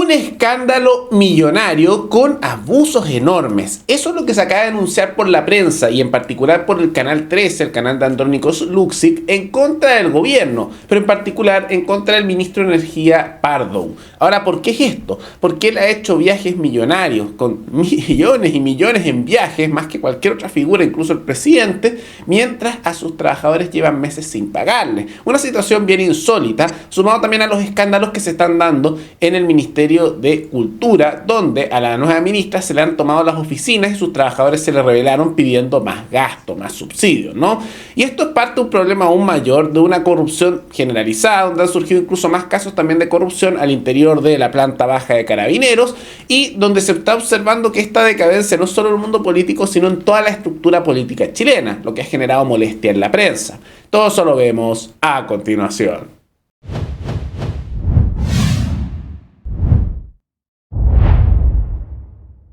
Un escándalo millonario con abusos enormes. Eso es lo que se acaba de denunciar por la prensa y en particular por el Canal 13, el canal de Andrónicos Luksic, en contra del gobierno, pero en particular en contra del ministro de Energía Pardow. Ahora, ¿por qué es esto? Porque él ha hecho viajes millonarios, con millones y millones en viajes, más que cualquier otra figura, incluso el presidente, mientras a sus trabajadores llevan meses sin pagarles. Una situación bien insólita, sumado también a los escándalos que se están dando en el Ministerio de Cultura, donde a la nueva ministra se le han tomado las oficinas y sus trabajadores se le rebelaron pidiendo más gasto, más subsidios, ¿no? Y esto es parte de un problema aún mayor de una corrupción generalizada, donde han surgido incluso más casos también de corrupción al interior de la planta baja de Carabineros y donde se está observando que esta decadencia no solo en el mundo político, sino en toda la estructura política chilena, lo que ha generado molestia en la prensa. Todo eso lo vemos a continuación.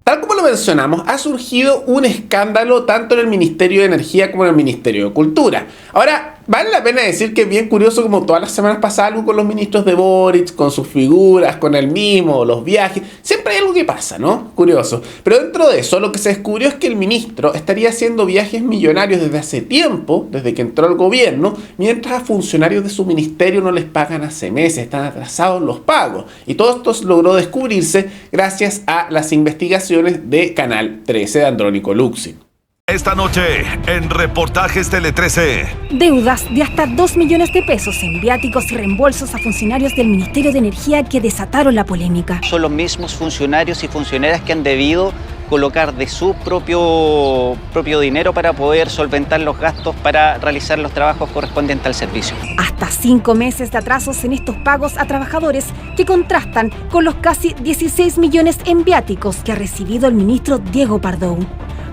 Tal como lo mencionamos, ha surgido un escándalo tanto en el Ministerio de Energía como en el Ministerio de Cultura. Ahora, vale la pena decir que es bien curioso como todas las semanas pasa algo con los ministros de Boric, con sus figuras, con él mismo, los viajes. Siempre hay algo que pasa, ¿no? Curioso. Pero dentro de eso, lo que se descubrió es que el ministro estaría haciendo viajes millonarios desde hace tiempo, desde que entró al gobierno, mientras a funcionarios de su ministerio no les pagan hace meses, están atrasados los pagos. Y todo esto logró descubrirse gracias a las investigaciones de Canal 13 de Andrónico Luksic. Esta noche, en Reportajes Tele 13. Deudas de hasta 2 millones de pesos en viáticos y reembolsos a funcionarios del Ministerio de Energía que desataron la polémica. Son los mismos funcionarios y funcionarias que han debido colocar de su propio dinero para poder solventar los gastos para realizar los trabajos correspondientes al servicio. Hasta 5 meses de atrasos en estos pagos a trabajadores que contrastan con los casi 16 millones en viáticos que ha recibido el ministro Diego Pardow.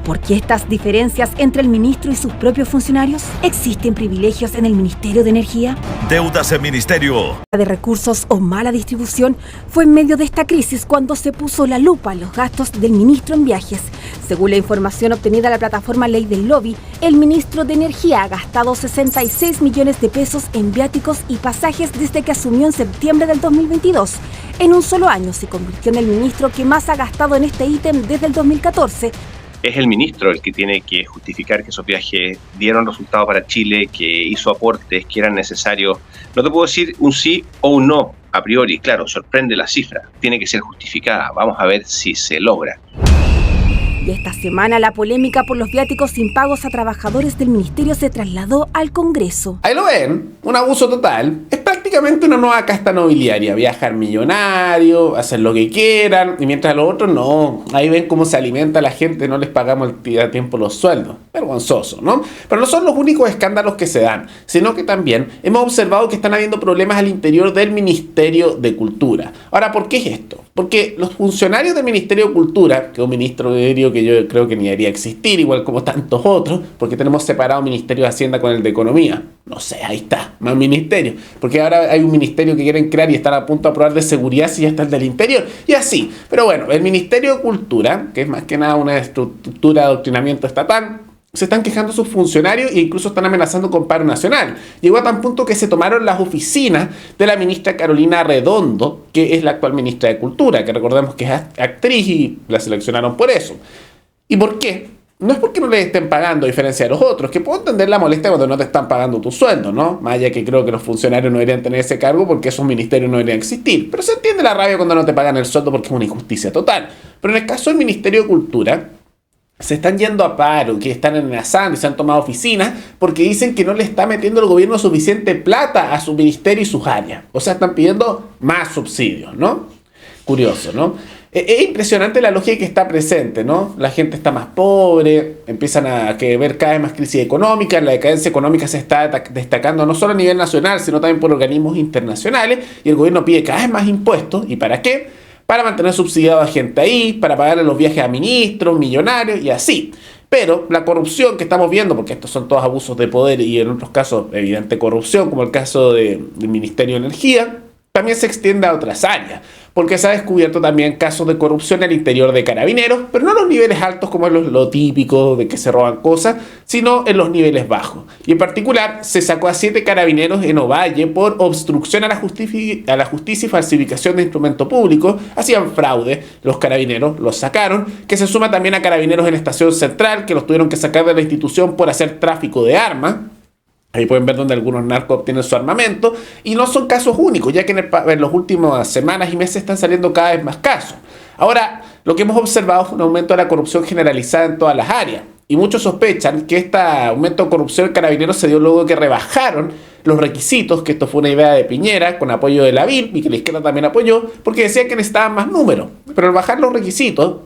¿Por qué estas diferencias entre el ministro y sus propios funcionarios? ¿Existen privilegios en el Ministerio de Energía? Deudas en ministerio. De recursos o mala distribución fue en medio de esta crisis cuando se puso la lupa en los gastos del ministro en viajes. Según la información obtenida en la plataforma Ley del Lobby, el ministro de Energía ha gastado 66 millones de pesos en viáticos y pasajes desde que asumió en septiembre del 2022. En un solo año se convirtió en el ministro que más ha gastado en este ítem desde el 2014. Es el ministro el que tiene que justificar que esos viajes dieron resultado para Chile, que hizo aportes que eran necesarios. No te puedo decir un sí o un no a priori, claro, sorprende la cifra, tiene que ser justificada, vamos a ver si se logra. Y esta semana la polémica por los viáticos sin pagos a trabajadores del ministerio se trasladó al Congreso. Ahí lo ven, un abuso total. Es prácticamente una nueva casta nobiliaria. Viajar millonario, hacer lo que quieran, y mientras los otros no. Ahí ven cómo se alimenta la gente, no les pagamos a tiempo los sueldos. Vergonzoso, ¿no? Pero no son los únicos escándalos que se dan, sino que también hemos observado que están habiendo problemas al interior del Ministerio de Cultura. Ahora, ¿por qué es esto? Porque los funcionarios del Ministerio de Cultura, que es un ministerio que yo creo que ni debería existir, igual como tantos otros, porque tenemos separado Ministerio de Hacienda con el de Economía. No sé, ahí está, más ministerio. Porque ahora hay un ministerio que quieren crear y están a punto de aprobar de seguridad si ya está el del Interior. Y así. Pero bueno, el Ministerio de Cultura, que es más que nada una estructura de adoctrinamiento estatal, se están quejando sus funcionarios e incluso están amenazando con paro nacional. Llegó a tal punto que se tomaron las oficinas de la ministra Carolina Redondo, que es la actual ministra de Cultura, que recordemos que es actriz y la seleccionaron por eso. ¿Y por qué? No es porque no les estén pagando, a diferencia de los otros, que puedo entender la molestia cuando no te están pagando tu sueldo, ¿no? Más allá que creo que los funcionarios no deberían tener ese cargo porque esos ministerios no deberían existir. Pero se entiende la rabia cuando no te pagan el sueldo porque es una injusticia total. Pero en el caso del Ministerio de Cultura, se están yendo a paro, que están amenazando y se han tomado oficinas porque dicen que no le está metiendo el gobierno suficiente plata a su ministerio y sus áreas. O sea, están pidiendo más subsidios, ¿no? Curioso, ¿no? Es impresionante la lógica que está presente, ¿no? La gente está más pobre, empiezan a ver cada vez más crisis económica, la decadencia económica se está destacando no solo a nivel nacional, sino también por organismos internacionales, y el gobierno pide cada vez más impuestos. ¿Y para qué? Para mantener subsidiado a gente ahí, para pagarle los viajes a ministros, millonarios y así. Pero la corrupción que estamos viendo, porque estos son todos abusos de poder y en otros casos evidente corrupción, como el caso del Ministerio de Energía, también se extiende a otras áreas, porque se ha descubierto también casos de corrupción al interior de Carabineros, pero no a los niveles altos como es lo típico de que se roban cosas, sino en los niveles bajos. Y en particular se sacó a 7 carabineros en Ovalle por obstrucción a la justicia y falsificación de instrumento público. Hacían fraude, los carabineros los sacaron, que se suma también a carabineros en Estación Central, que los tuvieron que sacar de la institución por hacer tráfico de armas. Ahí pueden ver donde algunos narcos obtienen su armamento, y no son casos únicos, ya que en las últimas semanas y meses están saliendo cada vez más casos. Ahora, lo que hemos observado es un aumento de la corrupción generalizada en todas las áreas, y muchos sospechan que este aumento de corrupción en Carabineros se dio luego de que rebajaron los requisitos, que esto fue una idea de Piñera, con apoyo de la BIL, y que la izquierda también apoyó, porque decían que necesitaban más números. Pero al bajar los requisitos,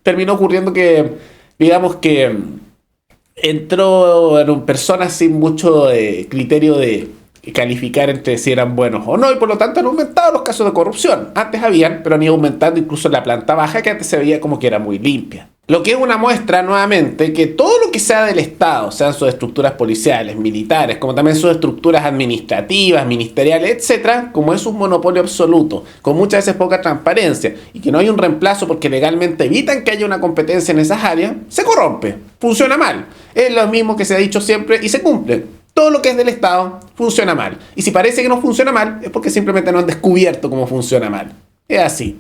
terminó ocurriendo que, digamos que entraron personas sin mucho criterio de calificar entre si eran buenos o no, y por lo tanto han aumentado los casos de corrupción. Antes habían, pero han ido aumentando incluso en la planta baja, que antes se veía como que era muy limpia. Lo que es una muestra, nuevamente, que todo lo que sea del Estado, sean sus estructuras policiales, militares, como también sus estructuras administrativas, ministeriales, etcétera, como es un monopolio absoluto, con muchas veces poca transparencia, y que no hay un reemplazo porque legalmente evitan que haya una competencia en esas áreas, se corrompe, funciona mal. Es lo mismo que se ha dicho siempre y se cumple. Todo lo que es del Estado funciona mal. Y si parece que no funciona mal, es porque simplemente no han descubierto cómo funciona mal. Es así.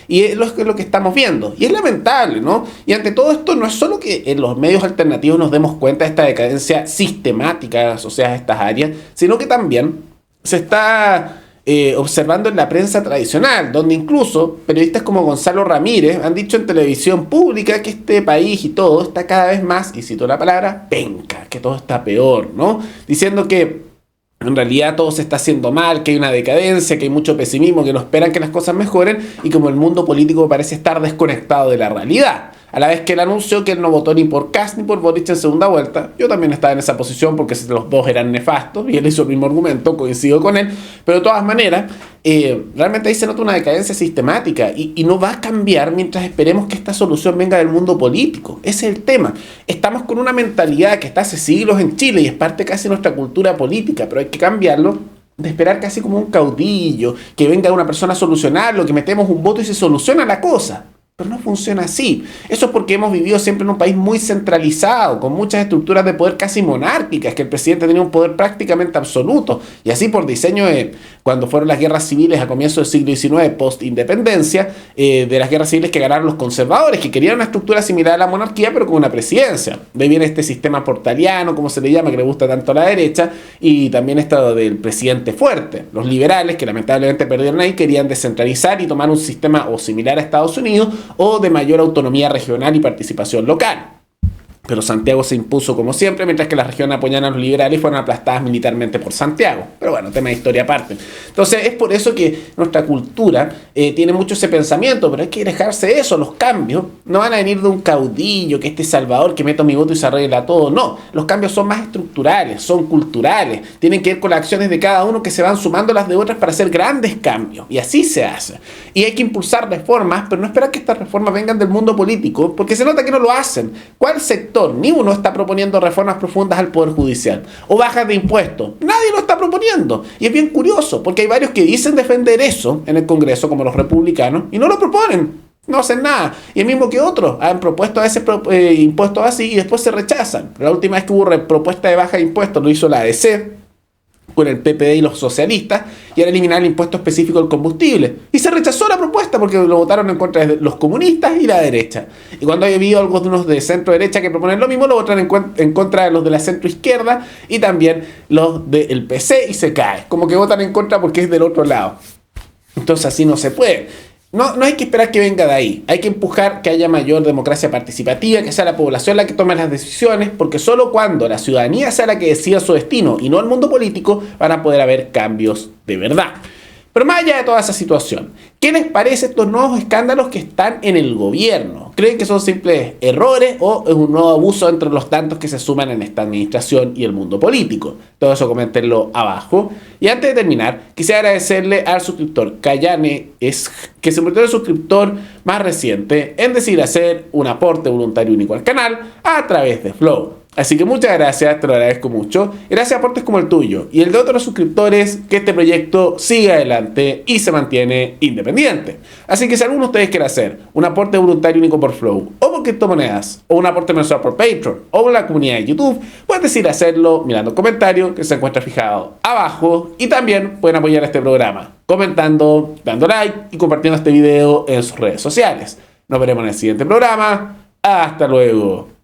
Y es lo que estamos viendo. Y es lamentable, ¿no? Y ante todo esto, no es solo que en los medios alternativos nos demos cuenta de esta decadencia sistemática asociada a estas áreas, sino que también se está observando en la prensa tradicional, donde incluso periodistas como Gonzalo Ramírez han dicho en televisión pública que este país y todo está cada vez más, y cito la palabra, penca, que todo está peor, ¿no? Diciendo que en realidad todo se está haciendo mal, que hay una decadencia, que hay mucho pesimismo, que no esperan que las cosas mejoren, y como el mundo político parece estar desconectado de la realidad. A la vez que él anunció que él no votó ni por Kast ni por Boric en segunda vuelta. Yo también estaba en esa posición porque los dos eran nefastos y él hizo el mismo argumento, coincido con él. Pero de todas maneras, realmente ahí se nota una decadencia sistemática y no va a cambiar mientras esperemos que esta solución venga del mundo político. Ese es el tema. Estamos con una mentalidad que está hace siglos en Chile y es parte casi de nuestra cultura política, pero hay que cambiarlo. De esperar casi como un caudillo, que venga una persona a solucionarlo, que metemos un voto y se soluciona la cosa. Pero no funciona así. Eso es porque hemos vivido siempre en un país muy centralizado, con muchas estructuras de poder casi monárquicas, que el presidente tenía un poder prácticamente absoluto. Y así por diseño, cuando fueron las guerras civiles a comienzos del siglo XIX, post-independencia, de las guerras civiles que ganaron los conservadores, que querían una estructura similar a la monarquía, pero con una presidencia. De ahí viene este sistema portaliano, como se le llama, que le gusta tanto a la derecha, y también esto del presidente fuerte. Los liberales, que lamentablemente perdieron ahí, querían descentralizar y tomar un sistema o similar a Estados Unidos, o de mayor autonomía regional y participación local. Pero Santiago se impuso como siempre, mientras que las regiones apoyaban a los liberales y fueron aplastadas militarmente por Santiago. Pero bueno, tema de historia aparte. Entonces es por eso que nuestra cultura tiene mucho ese pensamiento, pero hay que dejarse de eso. Los cambios no van a venir de un caudillo, que este Salvador, que meto mi voto y se arregla todo. No, los cambios son más estructurales, son culturales, tienen que ver con las acciones de cada uno que se van sumando las de otras para hacer grandes cambios. Y así se hace. Y hay que impulsar reformas, pero no esperar que estas reformas vengan del mundo político, porque se nota que no lo hacen. ¿Cuál sector? Ni uno está proponiendo reformas profundas al Poder Judicial o bajas de impuestos. Nadie lo está proponiendo. Y es bien curioso, porque hay varios que dicen defender eso en el Congreso, como los republicanos, y no lo proponen. No hacen nada. Y el mismo que otros han propuesto a ese impuestos así y después se rechazan. La última vez que hubo propuesta de baja de impuestos lo hizo la ADC con el PPD y los socialistas, y era eliminar el impuesto específico del combustible. Y se rechazó la propuesta porque lo votaron en contra de los comunistas y la derecha. Y cuando hay habido algunos de centro derecha que proponen lo mismo, lo votan en contra de los de la centro izquierda y también los del PC, y se cae. Como que votan en contra porque es del otro lado. Entonces así no se puede. No hay que esperar que venga de ahí. Hay que empujar que haya mayor democracia participativa, que sea la población la que tome las decisiones, porque solo cuando la ciudadanía sea la que decida su destino y no el mundo político, van a poder haber cambios de verdad. Pero más allá de toda esa situación, ¿qué les parece estos nuevos escándalos que están en el gobierno? ¿Creen que son simples errores o es un nuevo abuso entre los tantos que se suman en esta administración y el mundo político? Todo eso coméntenlo abajo. Y antes de terminar, quisiera agradecerle al suscriptor Cayane, que se convirtió en el suscriptor más reciente en decidir hacer un aporte voluntario único al canal a través de Flow. Así que muchas gracias, te lo agradezco mucho. Gracias a aportes como el tuyo y el de otros suscriptores, que este proyecto siga adelante y se mantiene independiente. Así que si alguno de ustedes quiere hacer un aporte voluntario único por Flow, o por criptomonedas, o un aporte mensual por Patreon, o en la comunidad de YouTube, pueden decidir hacerlo mirando el comentario que se encuentra fijado abajo. Y también pueden apoyar este programa comentando, dando like y compartiendo este video en sus redes sociales. Nos veremos en el siguiente programa. Hasta luego.